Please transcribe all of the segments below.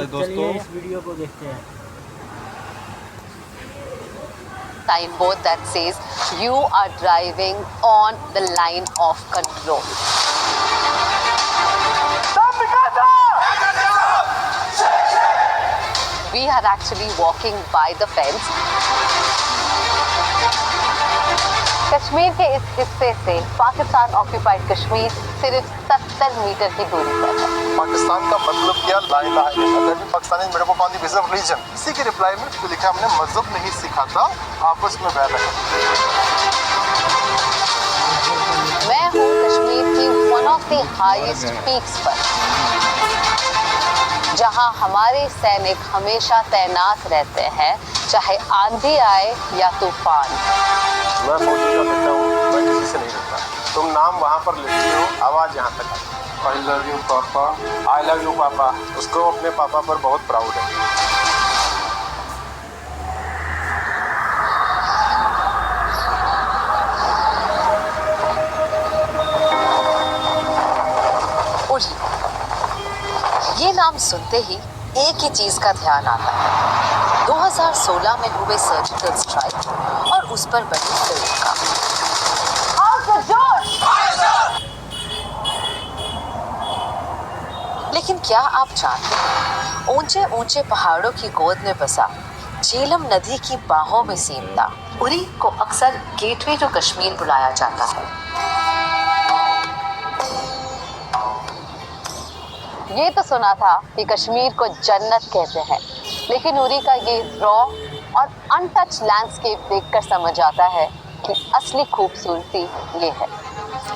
दोस्तों, इस वीडियो को देखते हैं। Signboard that says you are driving on the line of control. We are actually walking by the fence. Kashmir के इस हिस्से से पाकिस्तान ऑक्यूपाइड कश्मीर सिर्फ 70 मीटर की दूरी पर है। पाकिस्तान का मतलब क्या ला इलाहा इल्लल्लाह, पाकिस्तानी मेरे को पानी विजन रीजन, इसी के रिप्लाई में तो लिखा हमने मजहब नहीं सिखाता, आपस में बैर रहे। मैं हूँ कश्मीर की one of the highest peaks पर, जहाँ हमारे सैनिक हमेशा तैनात रहते हैं, चाहे आंधी आए या तूफान। मैं फौजी का बेटा हूँ, मैं किसी से नहीं डरता। तुम नाम वहाँ पर लिखती हो, आवाज़ यहाँ तक आती। आई लव यू पापा, आई लव यू पापा। उसको अपने पापा पर बहुत प्राउड है। उरी, ये नाम सुनते ही एक ही चीज का ध्यान आता है, 2016 में हुए सर्जिकल स्ट्राइक और उस पर बनी फिल्म का। लेकिन क्या आप जानते हैं, ऊंचे ऊंचे पहाड़ों की गोद में बसा, झेलम नदी की बाहों में सीमता उरी को अक्सर गेटवे टू कश्मीर बुलाया जाता है। ये तो सुना था कि कश्मीर को जन्नत कहते हैं, लेकिन उरी का ये रॉ और अनटच लैंडस्केप देखकर समझ आता है कि असली खूबसूरती ये है।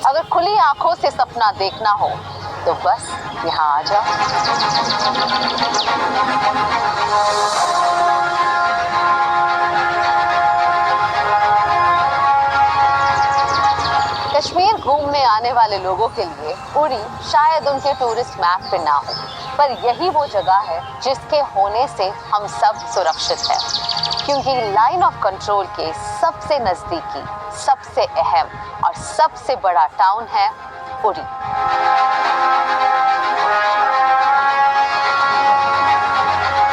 अगर खुली आंखों से सपना देखना हो तो बस यहाँ आ जाओ। कश्मीर घूमने आने वाले लोगों के लिए उरी शायद उनके टूरिस्ट मैप पे ना हो, पर यही वो जगह है जिसके होने से हम सब सुरक्षित हैं, क्योंकि लाइन ऑफ कंट्रोल के सबसे नजदीकी, सबसे अहम और सबसे बड़ा टाउन है Uri.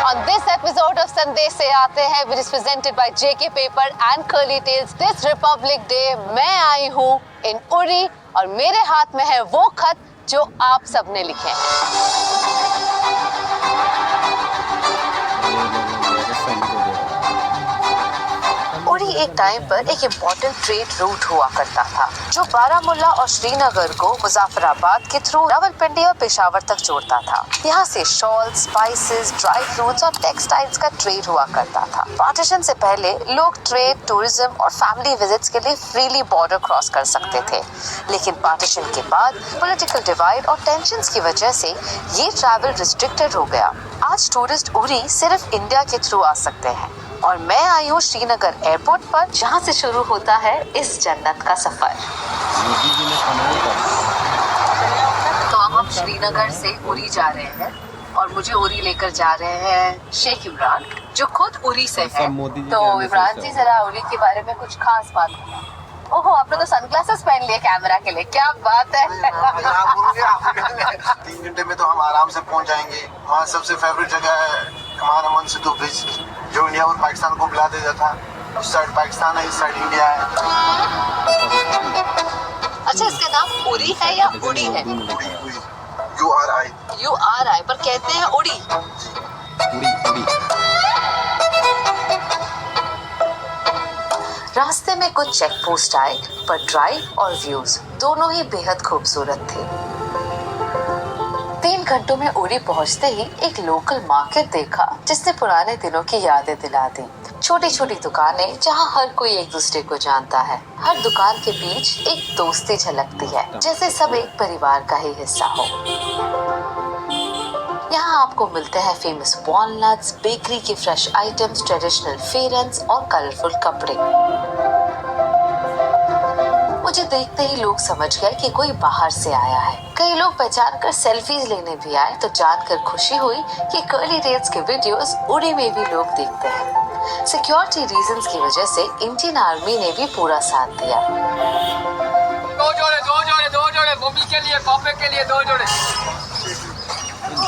On this episode of संदेश से आते हैं, which is presented by JK Paper and Curly Tales, this Republic Day मैं आई हूँ इन उरी और मेरे हाथ में है वो खत जो आप सबने लिखे हैं। उरी एक टाइम पर एक इम्पोर्टेंट ट्रेड रूट हुआ करता था, जो बारामुल्ला और श्रीनगर को मुजफ्फराबाद के थ्रू रावलपिंडी और पेशावर तक जोड़ता था। यहाँ से शॉल, स्पाइसेस, ड्राई फ्रूट्स और टेक्सटाइल्स का ट्रेड हुआ करता था। पार्टीशन से पहले लोग ट्रेड, टूरिज्म और फैमिली विजिट्स के लिए फ्रीली बॉर्डर क्रॉस कर सकते थे, लेकिन पार्टीशन के बाद पॉलिटिकल डिवाइड और टेंशंस की वजह से ये ट्रैवल रिस्ट्रिक्टेड हो गया। आज टूरिस्ट उरी सिर्फ इंडिया के थ्रू आ सकते हैं और मैं आई हूँ श्रीनगर एयरपोर्ट पर, जहाँ से शुरू होता है इस जन्नत का सफर। तो अब हम श्रीनगर से उरी जा रहे हैं और मुझे उरी लेकर जा रहे हैं शेख इमरान, जो खुद उरी से है। तो इमरान जी, जरा उरी के बारे में कुछ खास बात। ओहो, आपने तो सनग्लासेस पहन लिए कैमरा के लिए, क्या बात है। 3 घंटे में तो हम आराम से पहुंच जाएंगे। वहाँ सबसे फेवरेट जगह है कमान अमन सिद्धू ब्रिज, जो इंडिया और पाकिस्तान को मिला देता था। उस साइड पाकिस्तान है, इस साइड इंडिया है। अच्छा, इसका नाम उरी है या उड़ी है? URI पर कहते हैं उड़ी। रास्ते में कुछ चेक पोस्ट आए, पर ड्राइव और व्यूज दोनों ही बेहद खूबसूरत थे। 3 घंटों में उरी पहुंचते ही एक लोकल मार्केट देखा, जिसने पुराने दिनों की यादें दिला दी। छोटी छोटी दुकानें जहां हर कोई एक दूसरे को जानता है। हर दुकान के बीच एक दोस्ती झलकती है, जैसे सब एक परिवार का ही हिस्सा हो। यहाँ आपको मिलते हैं फेमस वॉलनट्स, बेकरी के फ्रेश आइटम्स, ट्रेडिशनल फेरेंस और कलरफुल कपड़े। मुझे देखते ही लोग समझ गए कि कोई बाहर से आया है। कई लोग पहचान कर सेल्फीज लेने भी आए, तो जानकर खुशी हुई कि कर्ली टेल्स के वीडियोस उरी में भी लोग देखते हैं। सिक्योरिटी रीजंस की वजह से इंडियन आर्मी ने भी पूरा साथ दिया। दो जोड़े मम्मी के लिए, पापा के लिए 2 जोड़े।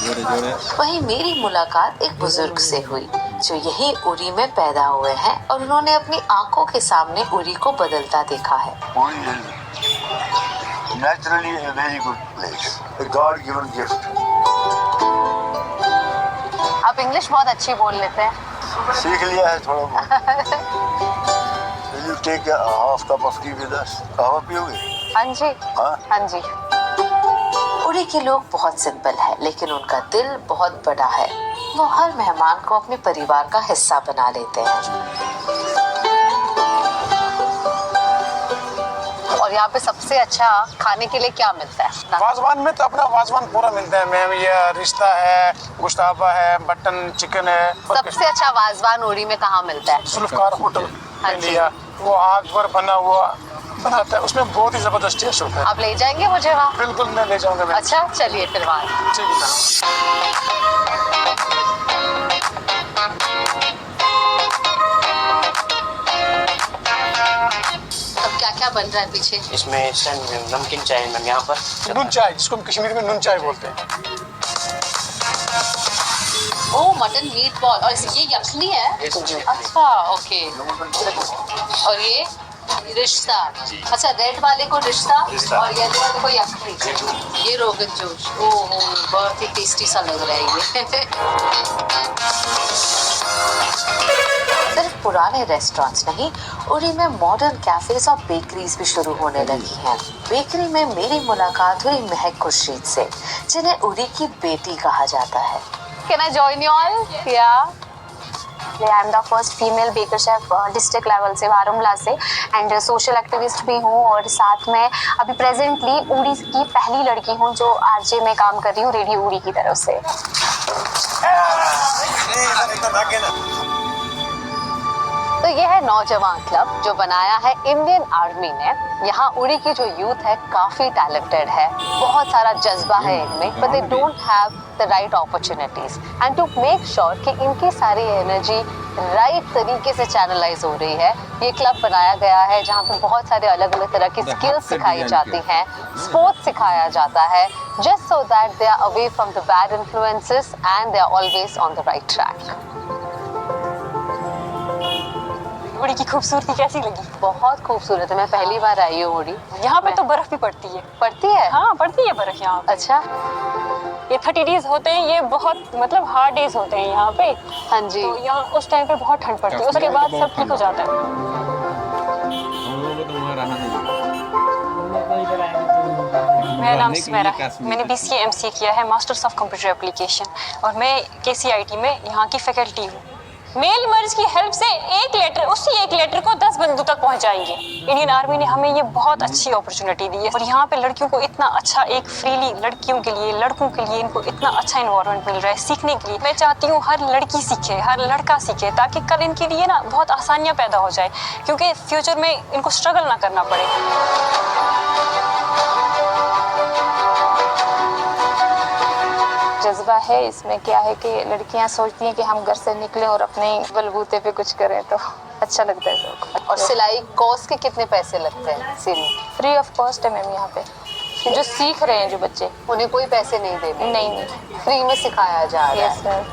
वहीं मेरी मुलाकात एक बुजुर्ग से हुई जो यही उरी में पैदा हुए हैं और उन्होंने अपनी आंखों के सामने उरी को बदलता देखा है। Uri is naturally a very good place, a God-given gift. आप इंग्लिश बहुत अच्छी बोल लेते हैं। सीख लिया है थोड़ा बहुत। Will you take a half cup of tea with us? कहवा पियोगे? हाँ जी, हाँ? हाँ जी। उरी के लोग बहुत सिंपल है लेकिन उनका दिल बहुत बड़ा है। वो हर मेहमान को अपने परिवार का हिस्सा बना लेते हैं। और यहाँ पे सबसे अच्छा खाने के लिए क्या मिलता है? वाजवान में तो अपना वाजवान पूरा मिलता है मैम। ये रिश्ता है, गुश्ताबा है, मटन चिकन है। सबसे अच्छा वाजवान उरी में कहाँ मिलता है? सुल्फकार होटल हाँ जी। इंडिया, वो आग पर बना हुआ बनाता है, उसमें बहुत ही जबरदस्त टेस्ट होता है। आप ले जाएंगे मुझे वहाँ? बिल्कुल मैं ले जाऊंगा मैम। अच्छा चलिए फिर वहाँ। ठीक है। अब क्या क्या बन रहा है पीछे? इसमें नमकीन चाय मैम यहाँ पर। नून चाय, जिसको हम कश्मीरी में नून चाय बोलते हैं। ओ मटन मीट बॉल और ये यखनी है? अच्छा ओके। और ये रिश्ता, अच्छा रेड वाले को रिश्ता और येलो वाले को यखनी। ये रोगन जोश, ओह बहुत ही टेस्टी सा लग रहा है ये। सिर्फ पुराने रेस्टोरेंट्स नहीं, उरी में मॉडर्न कैफेज और बेकरीज भी शुरू होने लगी हैं। बेकरी में मेरी मुलाकात हुई महक खुर्शीद से, जिन्हें उरी की बेटी कहा जाता है। Can I join you all? Yeah. I am the first female baker chef district level से, बारामूला से, एंड सोशल एक्टिविस्ट भी हूँ और साथ में अभी प्रेजेंटली उड़ी की पहली लड़की हूँ जो आरजे में काम कर रही हूँ रेडियो उड़ी की तरफ से। तो ये है नौजवान क्लब जो बनाया है इंडियन आर्मी ने। यहाँ उड़ी की जो यूथ है काफी टैलेंटेड है, बहुत सारा जज्बा है इनमें, but they don't have the right opportunities and to make sure कि इनकी सारी एनर्जी राइट तरीके से चैनलाइज हो रही है। ये क्लब बनाया गया है जहाँ पे बहुत सारे अलग अलग तरह की स्किल्स सिखाई जाती हैं, स्पोर्ट्स सिखाया जाता है, just so that they are away from the bad influences and they are always on the right track. Uri की खूबसूरती कैसी लगी? बहुत खूबसूरत है, मैं पहली बार आई हूँ उड़ी। यहाँ पे तो बर्फ भी पड़ती है। पड़ती है? हाँ पड़ती है बर्फ यहाँ पे। अच्छा। ये 30 डेज होते हैं, ये बहुत मतलब हार्ड डेज होते हैं यहाँ पे। हाँ जी। तो यहाँ उस टाइम पे बहुत ठंड पड़ती है, उसके बाद सब ठीक हो जाता है। मेरा नाम सुमेरा है, मैंने BCA MCA किया है, मास्टर्स ऑफ कंप्यूटर एप्लीकेशन, और मैं KCIT में यहाँ की फैकल्टी हूँ। मेल मर्ज की हेल्प से एक लेटर, उसी एक लेटर को 10 बंदों तक पहुंचाएंगे। इंडियन आर्मी ने हमें ये बहुत अच्छी अपॉर्चुनिटी दी है और यहाँ पे लड़कियों को इतना अच्छा, एक फ्रीली लड़कियों के लिए, लड़कों के लिए इनको इतना अच्छा एनवायरनमेंट मिल रहा है सीखने के लिए। मैं चाहती हूँ हर लड़की सीखे, हर लड़का सीखे, ताकि कल इनके लिए ना बहुत आसानियाँ पैदा हो जाए, क्योंकि फ्यूचर में इनको स्ट्रगल ना करना पड़े। जज्बा है इसमें, क्या है कि लड़कियां सोचती हैं कि हम घर से निकलें और अपने बलबूते पे कुछ करें, तो अच्छा लगता है सबको। और सिलाई कोर्स के कितने पैसे लगते हैं? फ्री ऑफ कॉस्ट है मैम यहाँ पे। जो सीख रहे हैं जो बच्चे, उन्हें कोई पैसे नहीं देने? नहीं, फ्री में सिखाया जा रहा है। Yes sir.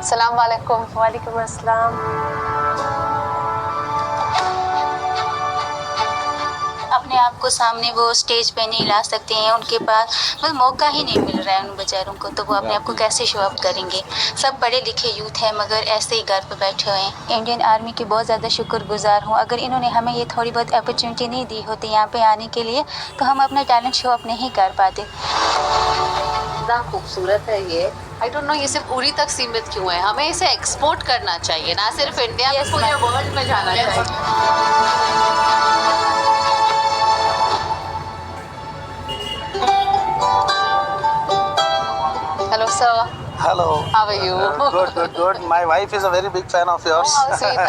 सलाम वालेकुम। वालेकुम अस्सलाम। अपने आप को सामने वो स्टेज पे नहीं ला सकते हैं, उनके पास मतलब मौका ही नहीं मिल रहा है उन बेचारों को, तो वो अपने आप को कैसे शो अप करेंगे। सब पढ़े लिखे यूथ है मगर ऐसे ही घर पर बैठे हुए हैं। इंडियन आर्मी की बहुत ज़्यादा शुक्रगुजार हूँ। अगर इन्होंने हमें ये थोड़ी बहुत अपॉर्चुनिटी नहीं दी होती यहाँ पे आने के लिए, तो हम अपना टैलेंट शो अप नहीं कर पाते। इतना खूबसूरत है ये, आई डोंट नो ये सिर्फ उरी तक सीमित क्यों है। हमें इसे एक्सपोर्ट करना चाहिए, ना सिर्फ इंडिया में, पूरे वर्ल्ड में जाना चाहिए। Hello, sir. Hello. How are you? Good. My wife is a very big fan of yours. Oh, sweet.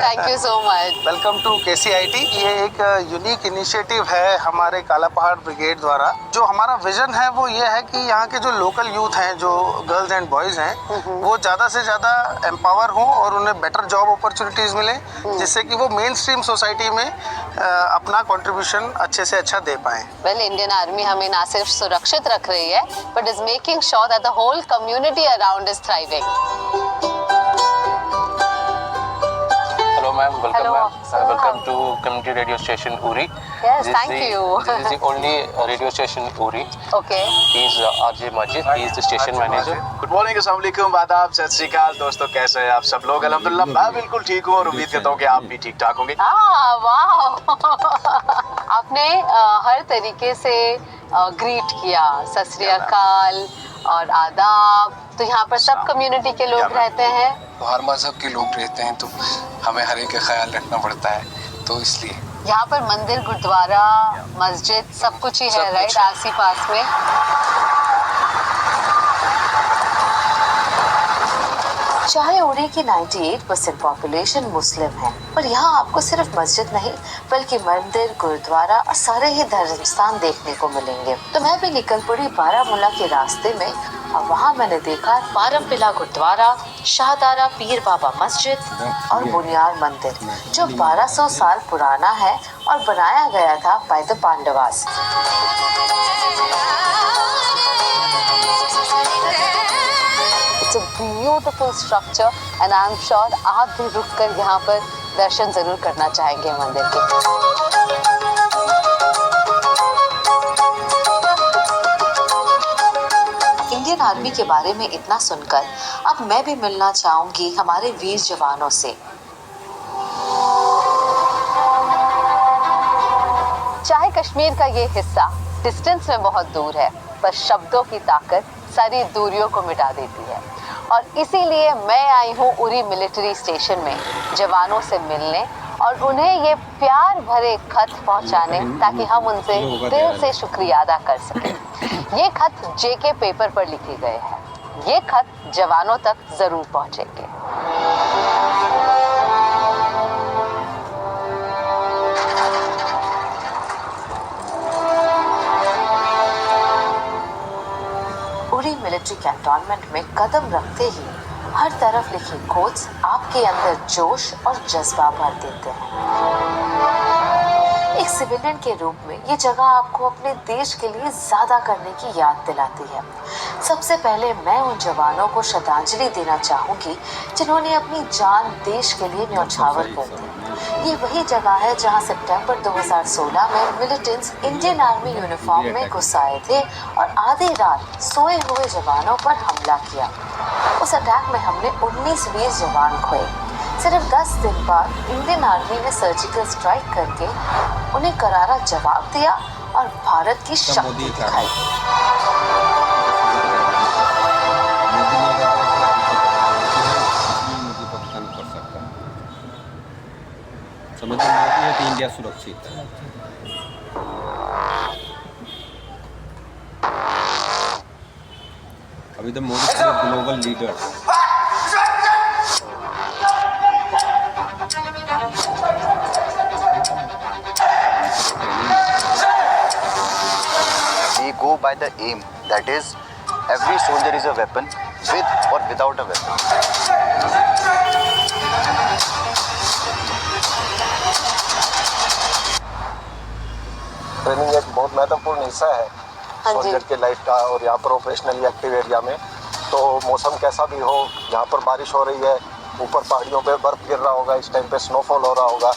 Thank you so much. Welcome to KCIT. ये एक यूनिक इनिशिएटिव है हमारे काला पहाड़ ब्रिगेड द्वारा, जो हमारा विजन है वो ये है कि यहाँ के जो लोकल यूथ हैं, जो गर्ल्स एंड बॉयज़ हैं, वो ज़्यादा से ज़्यादा एम्पावर हों और उन्हें बेटर जॉब अपॉर्चुनिटीज़ मिलें, जिससे कि वो मेन स्ट्रीम सोसाइटी में अपना कंट्रीब्यूशन अच्छे से अच्छा दे पाएँ। वेल, इंडियन आर्मी हमें ना सिर्फ सुरक्षित रख रही है, but is making sure that the whole community around is thriving. Hello ma'am, welcome Hello. ma'am. Welcome to community radio station Uri. Yes, thank you. This is the only radio station Uri. Okay. He is RJ Majid. He is the station manager. Good morning, अस्सलाम वालेकुम, आदाब, सत श्री अकाल दोस्तों, कैसे हैं आप सब लोग? अल्हम्दुलिल्लाह मैं बिल्कुल ठीक हूँ और उम्मीद करता हूँ कि आप भी ठीक ठाक होंगे। वाह आपने हर तरीके से ग्रीट किया, सत श्री अकाल और आदाब। तो यहाँ पर सब कम्युनिटी के लोग रहते हैं, हर मजहब के लोग रहते हैं, तो हमें हर एक का ख्याल रखना पड़ता है, तो इसलिए यहाँ पर मंदिर, गुरुद्वारा, मस्जिद सब कुछ ही है, राइट, आसी पास में। चाहे उरी की 98% पॉपुलेशन मुस्लिम है, पर यहाँ आपको सिर्फ मस्जिद नहीं बल्कि मंदिर, गुरुद्वारा और सारे ही धर्म स्थान देखने को मिलेंगे। तो मैं भी निकल पड़ी बारामूला के रास्ते में और वहाँ मैंने देखा बारमपिला गुरुद्वारा, शाहदारा पीर बाबा मस्जिद और बुनियार मंदिर, जो 1200 साल पुराना है और बनाया गया था by the Pandavas. It's a beautiful structure and I am sure आप भी रुककर यहाँ पर दर्शन जरूर करना चाहेंगे मंदिर के। इंडियन आर्मी के बारे में इतना सुनकर अब मैं भी मिलना चाहूंगी हमारे वीर जवानों से। चाहे कश्मीर का ये हिस्सा डिस्टेंस में बहुत दूर है, पर शब्दों की ताकत सारी दूरियों को मिटा देती है और इसीलिए मैं आई हूँ उरी मिलिट्री स्टेशन में जवानों से मिलने और उन्हें ये प्यार भरे खत पहुँचाने, ताकि हम उनसे दिल से शुक्रिया अदा कर सकें। ये खत जेके पेपर पर लिखे गए हैं, ये खत जवानों तक जरूर पहुँचेंगे। उरी मिलिट्री कैंटोनमेंट में कदम रखते ही हर तरफ लिखे कोट्स आपके अंदर जोश और जज्बा भर देते हैं। एक सिविलियन के रूप में ये जगह आपको अपने देश के लिए ज्यादा करने की याद दिलाती है। सबसे पहले मैं उन जवानों को श्रद्धांजलि देना चाहूंगी जिन्होंने अपनी जान देश के लिए न्यौछावर कर दी। ये वही जगह है जहां सितंबर 2016 में मिलिटेंट्स इंडियन आर्मी यूनिफॉर्म में घुस आए थे और आधी रात सोए हुए जवानों पर हमला किया। उस अटैक में हमने 19 वीर जवान खोए। सिर्फ 10 दिन बाद इंडियन आर्मी ने सर्जिकल स्ट्राइक करके उन्हें करारा जवाब दिया और भारत की शक्ति दिखाई। समझ में आती है कि इंडिया सुरक्षित है। अभी तो Modi global leader. We go by the aim, that is, every soldier is a weapon, with or without a weapon. Training एक बहुत महत्वपूर्ण हिस्सा है सोल्जर के लाइफ का, और यहाँ पर ऑपरेशनली एक्टिव एरिया में तो मौसम कैसा भी हो, यहाँ पर बारिश हो रही है, ऊपर पहाड़ियों पे बर्फ गिर रहा होगा, इस टाइम पे स्नोफॉल हो रहा होगा,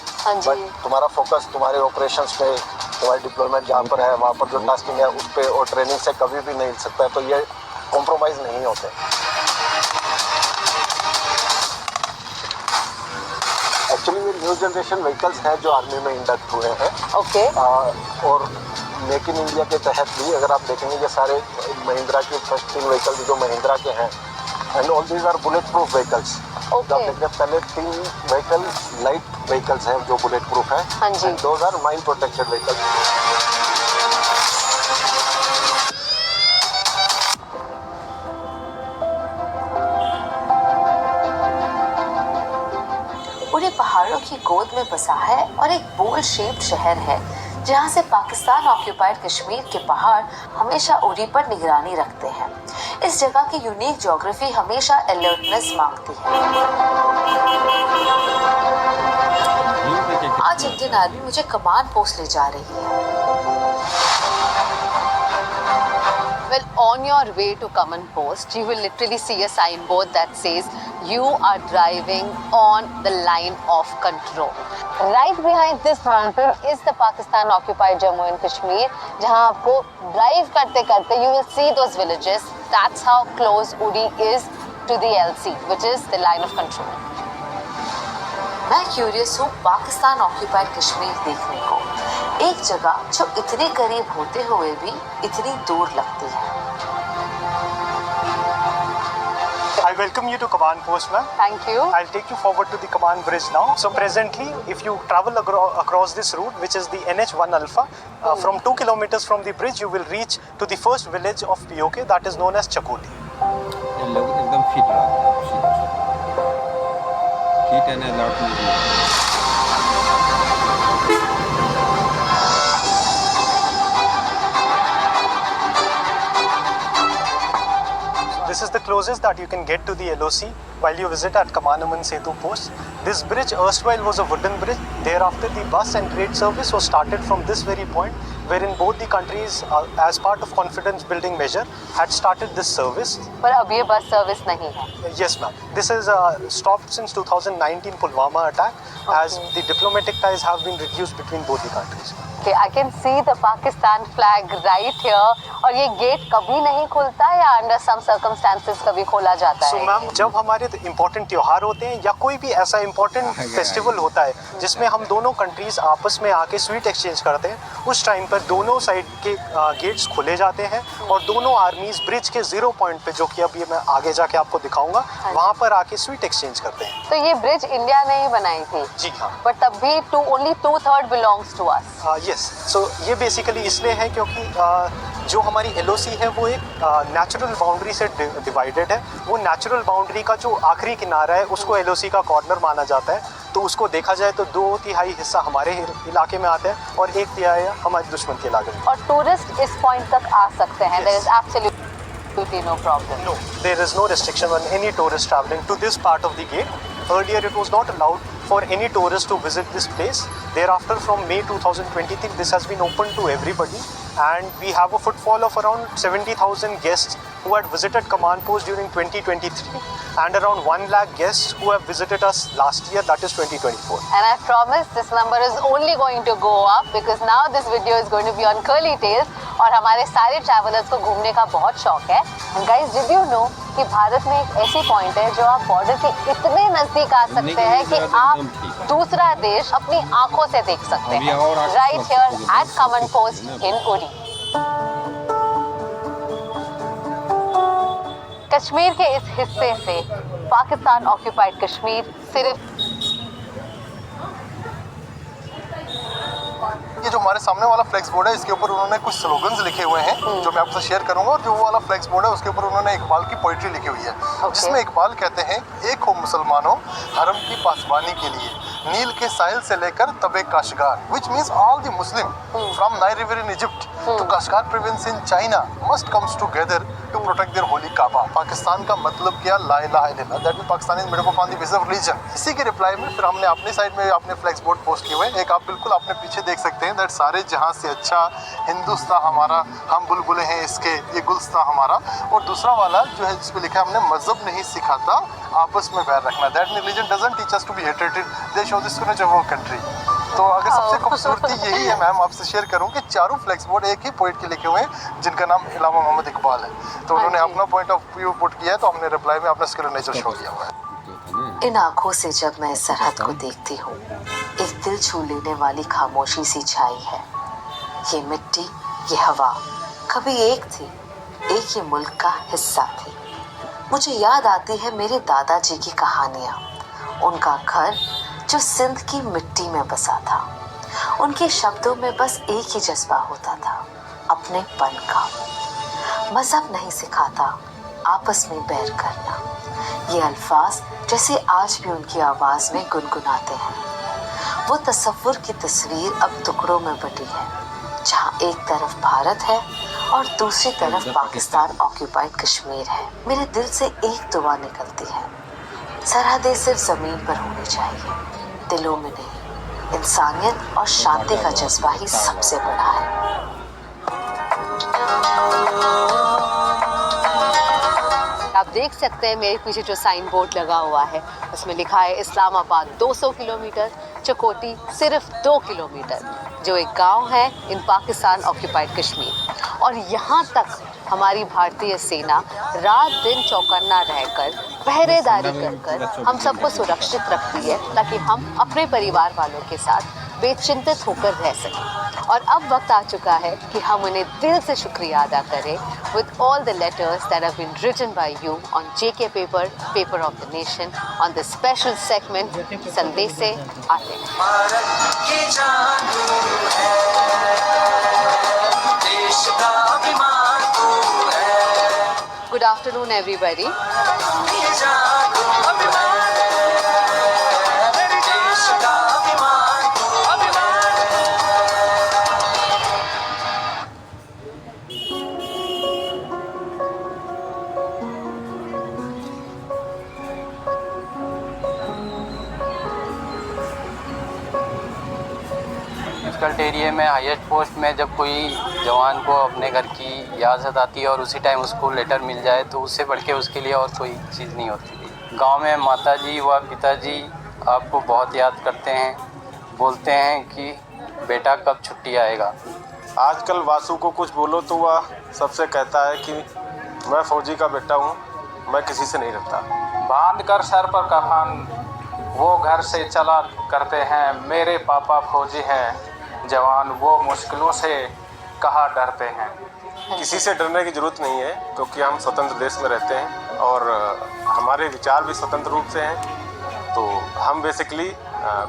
बट तुम्हारा फोकस तुम्हारे ऑपरेशंस पे, तुम्हारी डिप्लॉयमेंट जहाँ पर है वहाँ पर जो टास्किंग है उस पर और ट्रेनिंग से कभी भी नहीं हिल सकता है, तो ये कॉम्प्रोमाइज़ नहीं होते। एक्चुअली ये न्यू जनरेशन व्हीकल्स हैं जो आर्मी में इंडक्ट हुए हैं। ओके। और मेक इन इंडिया के तहत भी अगर आप देखेंगे ये सारे महिंद्रा के फर्स्ट 3 व्हीकल्स जो महिंद्रा के हैं, and all these are bullet proof vehicles. आप देखते हैं पहले 3 व्हीकल लाइट व्हीकल्स हैं जो बुलेट प्रूफ है, and those are mine protected vehicles. Uri पहाड़ों की गोद में बसा है और एक बोल शेप्ड शहर है जहां से पाकिस्तान ऑक्यूपाइड कश्मीर के पहाड़ हमेशा उरी पर निगरानी रखते हैं। इस जगह की यूनिक ज्योग्राफी हमेशा अलर्टनेस मांगती है। आज इंडियन आर्मी मुझे कमांड पोस्ट ले जा रही है। Well, on your way to command post, you will literally see a signboard that says you are driving on the line of control. Right behind this mountain is the Pakistan occupied Jammu and Kashmir, जहां आपको drive करते करते you will see those villages. That's how close Uri is to the LC, which is the line of control. मैं curious हूँ Pakistan occupied Kashmir देखने को, एक जगह जो इतने करीब होते हुए भी इतनी दूर लगती है। I welcome you to Command Post, ma'am. Thank you. I'll take you forward to the command bridge now. So presently, if you travel across this route, which is the NH1 Alpha, from 2 kilometers from the bridge, you will reach to the first village of POK, that is known as Chakoti. एकदम fit रहा fit and alert This is the closest that you can get to the LOC while you visit at Kamanaman Setu post. This bridge erstwhile was a wooden bridge. Thereafter, the bus and trade service was started from this very point, wherein both the countries, as part of confidence building measure, had started this service. पर अब ये bus service नहीं है। Yes, ma'am. This is stopped since 2019 Pulwama attack, as the diplomatic ties have been reduced between both the countries. Okay, I can see the Pakistan flag right here. और ये gate कभी नहीं खुलता या under some circumstances कभी खोला जाता है? So मैम, जब हमारे इम्पोर्टेंट त्योहार होते हैं या कोई भी ऐसा इम्पोर्टेंट फेस्टिवल होता है जिसमें हम दोनों कंट्रीज आपस में आके स्वीट एक्सचेंज करते हैं, उस टाइम पर दोनों साइड के गेट्स खोले जाते हैं और दोनों आर्मीज ब्रिज के 0 पॉइंट पे, जो कि अभी मैं आगे जाके आपको दिखाऊंगा, वहाँ पर आके स्वीट एक्सचेंज करते हैं। तो ये ब्रिज इंडिया ने ही बनाई थी? जी हाँ। बट तब भी only 2/3 belongs to us. Yes, so ये बेसिकली इसलिए है क्योंकि जो हमारी LOC है वो एक नेचुरल बाउंड्री से डिवाइडेड है। वो नेचुरल बाउंड्री का जो आखिरी किनारा है उसको LOC का कॉर्नर माना जाता है। तो उसको देखा जाए तो 2/3 हिस्सा हमारे इलाके में आता है और 1/3 हमारे दुश्मन के इलाके में। और टूरिस्ट इस पॉइंट तक आ सकते हैं? There is absolutely no problem. No, there is no restriction on any tourist traveling to this part of the gate. Earlier, it was not allowed for any tourist to visit this place. Thereafter, from May 2023, this has been open to everybody, and we have a footfall of around 70,000 guests who had visited Command Post during 2023, and around 1 lakh guests who have visited us last year, that is 2024. And I promise this number is only going to go up because now this video is going to be on Curly Tales और हमारे सारे travellers को घूमने का बहुत शौक है। And guys, did you know कि भारत में एक ऐसी पॉइंट है जो आप बॉर्डर के इतने नजदीक आ सकते हैं कि आप दूसरा देश अपनी आंखों से देख सकते हैं। Right here at Command Post in Uri. Kashmir के इस हिस्से से पाकिस्तान ऑक्यूपाइड कश्मीर सिर्फ ये जो हमारे सामने वाला फ्लेक्स बोर्ड है, इसके ऊपर उन्होंने कुछ स्लोगन्स लिखे हुए हैं जो मैं आपसे शेयर करूंगा। और जो वो वाला फ्लेक्स बोर्ड है उसके ऊपर उन्होंने इकबाल की पोइट्री लिखी हुई है, जिसमें इकबाल कहते हैं, एक हो मुसलमानों हरम की पासबानी के लिए, नील के साहिल से लेकर तबे काशगार, which means all the Muslim from Nile River in Egypt to Kashgar province in China must comes together to protect their holy Kaaba. Pakistan का मतलब क्या? ला इलाहा इल्लल्लाह, that means Pakistan is made up of the basis of religion. इसी के reply में फिर हमने अपनी साइड में अपने फ्लेक्स बोर्ड पोस्ट किए हुए हैं। एक आप बिल्कुल अपने पीछे देख सकते हैं, दैट सारे जहां से अच्छा हिंदुस्तान हमारा, हम बुलबुलें हैं इसके, ये गुलस्तान हमारा। और दूसरा वाला जो है जिस पे लिखा है, हमने मजहब नहीं सिखाता आपस में बैर रखना, that religion doesn't teach us to be hated, they show this to our country. तो अगर सबसे खूबसूरती यही है मैम, आपसे शेयर करूं कि चारों फ्लेक्स बोर्ड एक ही पोइट के लिखे हुए हैं जिनका नाम इलामा मोहम्मद इकबाल है। तो उन्होंने अपना पॉइंट ऑफ व्यू पुट किया है, तो हमने रिप्लाई में अपना स्किल नेचर शो किया हुआ है। इन आंखों से जब मैं इस सरहद को देखती हूँ, एक दिल छू लेने वाली खामोशी सी छाई है। ये मिट्टी, ये हवा कभी एक थी, एक ही मुल्क का हिस्सा थी। मुझे याद आती है मेरे दादाजी की कहानियाँ, उनका घर जो सिंध की मिट्टी में बसा था। उनके शब्दों में बस एक ही जज्बा होता था, अपनेपन का। मजहब नहीं सिखाता आपस में बैर करना, ये अल्फाज जैसे आज भी उनकी आवाज़ में गुनगुनाते हैं। वो तसव्वुर की तस्वीर अब टुकड़ों में बटी है, जहाँ एक तरफ भारत है और दूसरी तरफ पाकिस्तान ऑक्यूपाइड कश्मीर है। मेरे दिल से एक दुआ निकलती है, सरहदें सिर्फ जमीन पर होनी चाहिए, दिलों में नहीं। इंसानियत और शांति का जज्बा ही सबसे बड़ा है। आप देख सकते हैं मेरे पीछे जो साइन बोर्ड लगा हुआ है, उसमें लिखा है इस्लामाबाद 200 किलोमीटर, चकोटी सिर्फ 2 किलोमीटर, जो एक गांव है इन पाकिस्तान ऑक्यूपाइड कश्मीर। और यहाँ तक हमारी भारतीय सेना रात दिन चौकन्ना रहकर, पहरेदारी कर हम सबको सुरक्षित रखती है, ताकि हम अपने परिवार वालों के साथ बेचिंतित होकर रह सकें। और अब वक्त आ चुका है कि हम उन्हें दिल से शुक्रिया अदा करें with all the letters that have been written by you on JK paper, paper of the nation, on this special segment संदेश से आते हैं। Good afternoon everybody. Difficult area में हाईएस्ट पोस्ट में जब कोई जवान को अपने घर की याद सताती है और उसी टाइम उसको लेटर मिल जाए तो उससे बढ़ के उसके लिए और कोई चीज़ नहीं होती। गांव में माताजी व पिताजी आपको बहुत याद करते हैं, बोलते हैं कि बेटा कब छुट्टी आएगा। आजकल वासु को कुछ बोलो तो वह सबसे कहता है कि मैं फौजी का बेटा हूँ, मैं किसी से नहीं रहता। बांध कर सर पर कफन वो घर से चला करते हैं, मेरे पापा फौजी हैं, जवान वो मुश्किलों से कहाँ डरते हैं। किसी से डरने की ज़रूरत नहीं है, क्योंकि हम स्वतंत्र देश में रहते हैं और हमारे विचार भी स्वतंत्र रूप से हैं। तो हम बेसिकली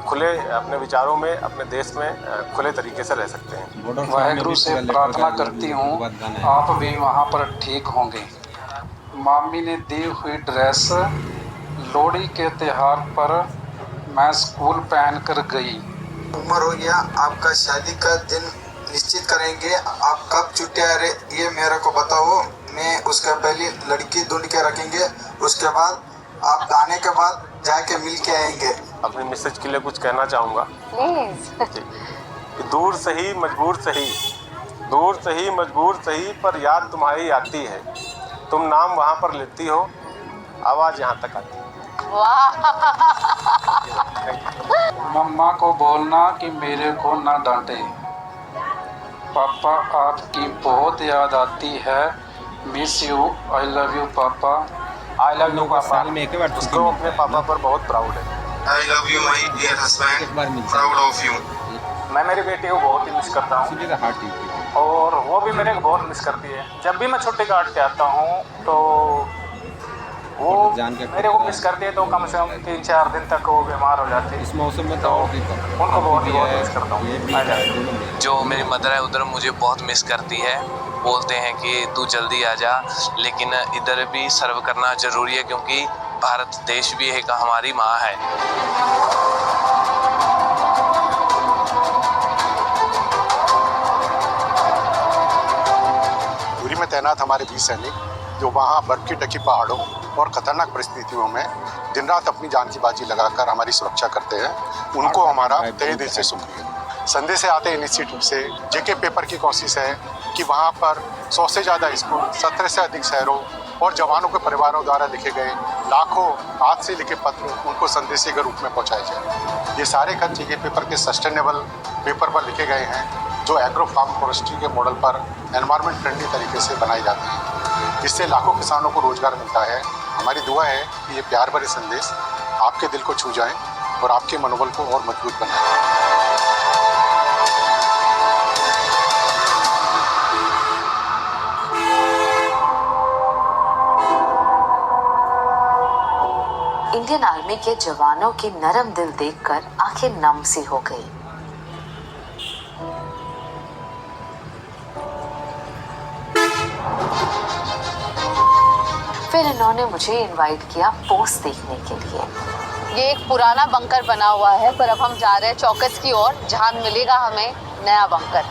खुले अपने विचारों में, अपने देश में खुले तरीके से रह सकते हैं। वाहेगुरु से प्रार्थना करती हूँ आप भी वहाँ पर ठीक होंगे। मामी ने दी हुई ड्रेस लोहड़ी के त्योहार पर मैं स्कूल पहन कर गई। उम्र हो गया, आपका शादी का दिन निश्चित करेंगे, आप कब छुट्टी आ रहे ये मेरे को बताओ, मैं उसका पहले लड़की ढूंढ के रखेंगे, उसके बाद आप आने के बाद जाके मिल के आएंगे। अपने मैसेज के लिए कुछ कहना चाहूँगा कि दूर सही मजबूर सही, दूर सही मजबूर सही, पर याद तुम्हारी आती है, तुम नाम वहाँ पर लेती हो, आवाज़ यहाँ तक आती है। मम्मा को बोलना कि मेरे को ना डांटे, पापा आपकी बहुत याद आती है, miss you, I love you पापा, आई लव यू पापा। उसको अपने पापा पर बहुत प्राउड है। I love you my dear husband, proud of you. मैं मेरी बेटी को बहुत ही मिस करता हूँ और वो भी मेरे को बहुत मिस करती है। जब भी मैं छुट्टी काट के आता हूँ तो वो मेरे को मिस करती है, तो कम से कम 3-4 दिन तक वो बीमार हो जाती है। इस मौसम में तो उनको बहुत मिस करता हूँ। जो मेरी मदर है उधर मुझे बहुत मिस करती है, बोलते हैं कि तू जल्दी आ जा, लेकिन इधर भी सर्व करना ज़रूरी है, क्योंकि भारत देश भी एक हमारी माँ है। दूरी में तैनात हमारे 20 सैनिक जो वहाँ बर्फ की ढकी पहाड़ों और ख़तरनाक परिस्थितियों में दिन रात अपनी जान की बाजी लगाकर हमारी सुरक्षा करते हैं, उनको हमारा तहे दिल से शुक्रिया। संदेश से आते इंस्टीट्यूट से जेके पेपर की कोशिश है कि वहाँ पर 100 से ज़्यादा स्कूल, 17 से अधिक शहरों और जवानों के परिवारों द्वारा लिखे गए लाखों हाथ से लिखे पत्र उनको संदेशी के रूप में पहुँचाए जाए। ये सारे खत जेके पेपर के सस्टेनेबल पेपर पर लिखे गए हैं, जो एग्रो फार्म फॉरेस्ट्री के मॉडल पर एनवायरमेंट फ्रेंडली तरीके से बनाए जाते हैं, जिससे लाखों किसानों को रोजगार मिलता है। हमारी दुआ है कि ये प्यार भरे संदेश आपके दिल को छू जाएं और आपके मनोबल को और मजबूत बनाएं। इंडियन आर्मी के जवानों की नरम दिल देखकर आंखें नम सी हो गई। फिर इन्होंने मुझे इनवाइट किया पोस्ट देखने के लिए। ये एक पुराना बंकर बना हुआ है, पर अब हम जा रहे हैं चौकस की ओर, जहाँ मिलेगा हमें नया बंकर।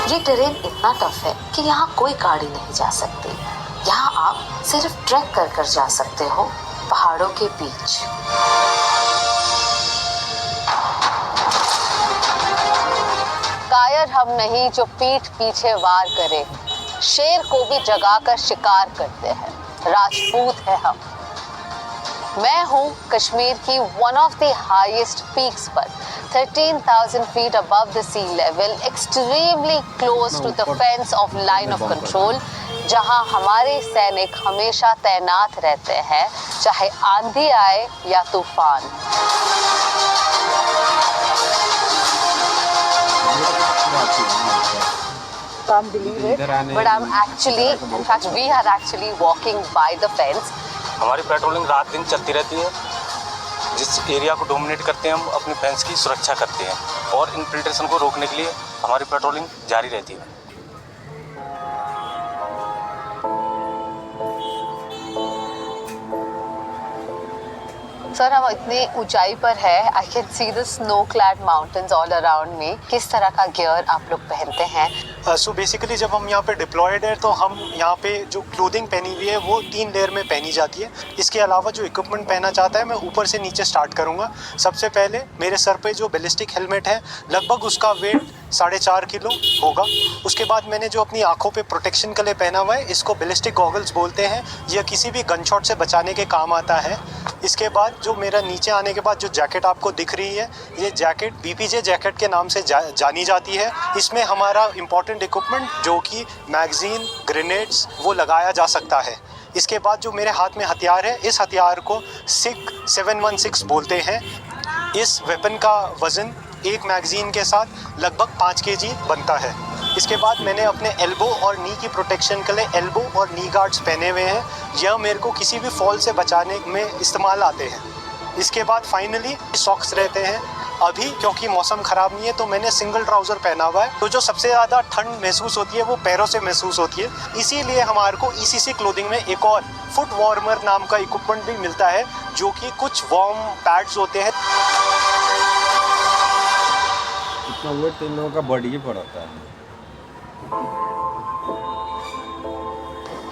ये टेरेन इतना टफ है कि यहाँ कोई गाड़ी नहीं जा सकती। यहाँ आप सिर्फ ट्रैक कर कर जा सकते हो पहाड़ों के बीच। कायर हम नहीं जो पीठ पीछे वार करे, शेर को भी जगाकर शिकार करते हैं, राजपूत है हम। मैं हूँ कश्मीर की one of the highest peaks पर, 13,000 feet above the sea level, extremely close to the fence of line of control, जहाँ हमारे सैनिक हमेशा तैनात रहते हैं, चाहे आंधी आए या तूफान। Can't believe it, but in fact we are actually walking by the fence. हमारी पेट्रोलिंग रात दिन चलती रहती है। जिस एरिया को डोमिनेट करते हैं हम अपनी फेंस की सुरक्षा करते हैं, और इन्फिल्ट्रेशन को रोकने के लिए हमारी पेट्रोलिंग जारी रहती है। सर, हम इतनी ऊंचाई पर है, I can see the snow clad mountains all around me. किस तरह का गियर आप लोग पहनते हैं? सो बेसिकली जब हम यहाँ पे डिप्लॉयड है तो हम यहाँ पे जो क्लोथिंग पहनी हुई है वो 3 लेयर में पहनी जाती है। इसके अलावा जो इक्विपमेंट पहना चाहता है, मैं ऊपर से नीचे स्टार्ट करूँगा। सबसे पहले मेरे सर पे जो बैलिस्टिक हेलमेट है, लगभग उसका वेट 4.5 किलो होगा। उसके बाद मैंने जो अपनी आंखों पे प्रोटेक्शन के लिए पहना हुआ है, इसको बैलिस्टिक गॉगल्स बोलते हैं। यह किसी भी गन शॉट से बचाने के काम आता है। इसके बाद जो मेरा नीचे आने के बाद जो जैकेट आपको दिख रही है, ये जैकेट BPJ जैकेट के नाम से जानी जाती है। इसमें हमारा इम्पॉर्टेंट इक्विपमेंट जो कि मैगजीन, ग्रेनेड्स, वो लगाया जा सकता है। इसके बाद जो मेरे हाथ में हथियार है, इस हथियार को SIG 716 बोलते हैं। इस वेपन का वज़न एक मैगजीन के साथ लगभग 5 kg बनता है। इसके बाद मैंने अपने एल्बो और नी की प्रोटेक्शन के लिए एल्बो और नी गार्ड्स पहने हुए हैं। यह मेरे को किसी भी फॉल से बचाने में इस्तेमाल आते हैं। इसके बाद फाइनली सॉक्स रहते हैं। अभी क्योंकि मौसम ख़राब नहीं है तो मैंने सिंगल ट्राउज़र पहना हुआ है। तो जो सबसे ज़्यादा ठंड महसूस होती है वो पैरों से महसूस होती है। इसीलिए हमारे को ECC क्लोथिंग में एक और फुट वार्मर नाम का इक्विपमेंट भी मिलता है, जो कि कुछ वार्म पैड्स होते हैं। इतना वेट इन लोगों का बॉडी ही पड़ता है।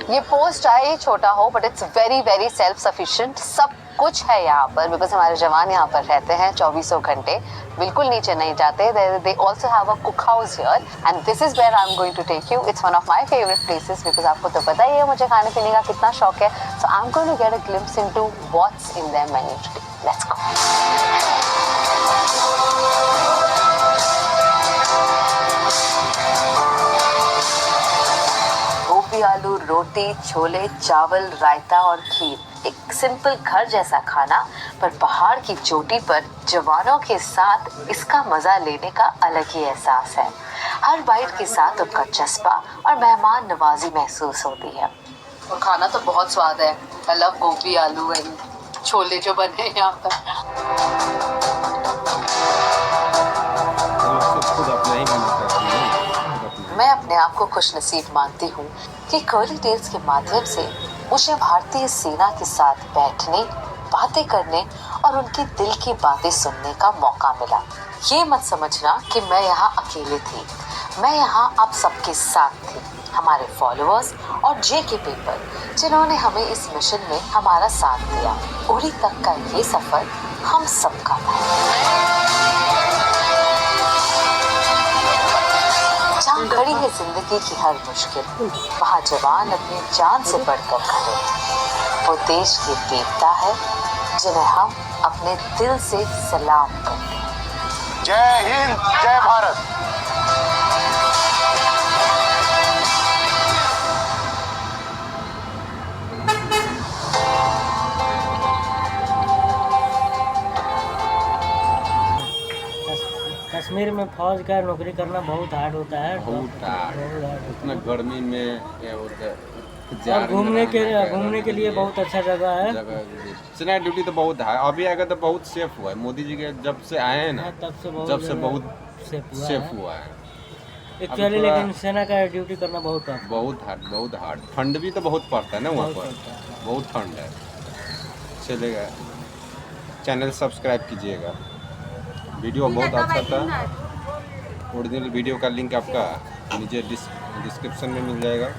ये पोस्ट चाहे ही छोटा हो, but it's very very self sufficient. सब कुछ है यहाँ पर, बिकॉज हमारे जवान यहाँ पर रहते हैं 24 घंटे, बिल्कुल नीचे नहीं जाते। They also have a cook house here and this is where I am going to take you. It's one of my favourite places, because आपको तो पता ही है मुझे खाने पीने का कितना शौक है। So I am going to get a glimpse into what's in their menu today. Let's go. गोभी आलू, रोटी, छोले, चावल, रायता और खीर। एक सिंपल घर जैसा खाना, पर पहाड़ की चोटी पर जवानों के साथ इसका मजा लेने का अलग ही एहसास है। हर बाइट के साथ उनका जज्बा और मेहमान नवाजी महसूस होती है। और खाना तो बहुत स्वाद है। आई लव गोभी आलू एंड छोले जो बने हैं यहाँ पर। मैं अपने आप को खुशनसीब मानती हूँ कि कर्ली टेल्स के माध्यम से मुझे भारतीय सेना के साथ बैठने, बातें करने और उनकी दिल की बातें सुनने का मौका मिला। ये मत समझना कि मैं यहाँ अकेले थी, मैं यहाँ आप सबके साथ थी। हमारे फॉलोअर्स और JK पेपर, जिन्होंने हमें इस मिशन में हमारा साथ दिया। उरी तक का ये सफर हम सबका था। जहाँ खड़ी है जिंदगी की हर मुश्किल, वहाँ जवान अपनी जान से बढ़कर खड़े। वो देश की वीरता है जिन्हें हम अपने दिल से सलाम करते हैं। जय हिंद, जय भारत। कश्मीर में फौज का नौकरी करना बहुत हार्ड होता है। बहुत हार्ड, इतना गर्मी में क्या होता है। और घूमने के लिए बहुत अच्छा जगह है। सेना ड्यूटी तो बहुत है। अभी आगे तो बहुत सेफ हुआ है, मोदी जी के जब से आए हैं ना, तब से बहुत सेफ हुआ है एक्चुअली। लेकिन सेना का ड्यूटी करना बहुत हार्ड। ठंड भी तो बहुत पड़ता है ना वहाँ पर, बहुत ठंड है। चलेगा चैनल सब्सक्राइब कीजिएगा। वीडियो बहुत अच्छा था। ओरिजिनल वीडियो का लिंक आपका नीचे डिस्क्रिप्शन में मिल जाएगा।